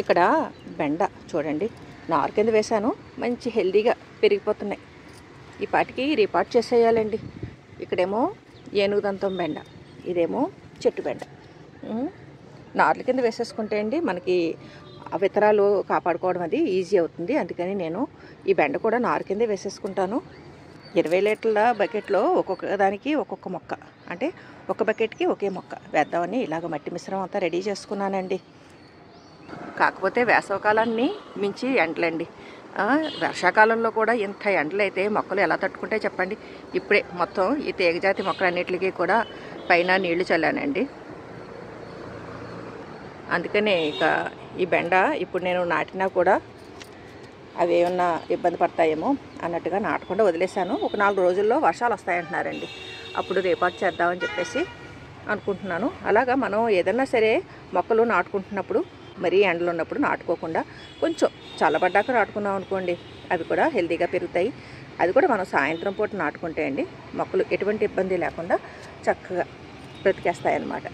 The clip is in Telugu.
ఇక్కడ బెండ చూడండి, నారు కింద వేశాను, మంచి హెల్దీగా పెరిగిపోతున్నాయి. ఈ పాటికి రీపాట్ చేసేయాలండి. ఇక్కడేమో ఏనుగుదంతం బెండ, ఇదేమో చెట్టు బెండ. నార్ల కింద వేసేసుకుంటే అండి మనకి ఆ విత్తనాలు కాపాడుకోవడం అది ఈజీ అవుతుంది. అందుకని నేను ఈ బెండ కూడా నారు కిందే వేసేసుకుంటాను. 20 లీటర్ల బకెట్లో ఒక్కొక్క దానికి ఒక్కొక్క మొక్క, అంటే ఒక బకెట్కి ఒకే మొక్క వేద్దామని ఇలాగ మట్టి మిశ్రమం అంతా రెడీ చేసుకున్నానండి. కాకపోతే వేసవకాలాన్ని మించి ఎండలండి. వర్షాకాలంలో కూడా ఇంత ఎండలైతే మొక్కలు ఎలా తట్టుకుంటాయి చెప్పండి. ఇప్పుడే మొత్తం ఈ తీగజాతి మొక్కలన్నిటికీ కూడా పైన నీళ్లు చల్లానండి. అందుకనే ఇక ఈ బెండ ఇప్పుడు నేను నాటినా కూడా అవి ఏమన్నా ఇబ్బంది పడతాయేమో అన్నట్టుగా నాటకుండా వదిలేశాను. ఒక 4 రోజుల్లో వర్షాలు వస్తాయంటున్నారండి, అప్పుడు రేపాటు చేద్దామని చెప్పేసి అనుకుంటున్నాను. అలాగా మనం ఏదన్నా సరే మొక్కలు నాటుకుంటున్నప్పుడు మరీ ఎండలు ఉన్నప్పుడు నాటుకోకుండా కొంచెం చల్లబడ్డాక నాటుకున్నాం అనుకోండి, అవి కూడా హెల్తీగా పెరుగుతాయి. అది కూడా మనం సాయంత్రం పూట నాటుకుంటే అండి మొక్కలు ఎటువంటి ఇబ్బంది లేకుండా చక్కగా బ్రతికేస్తాయి అన్నమాట.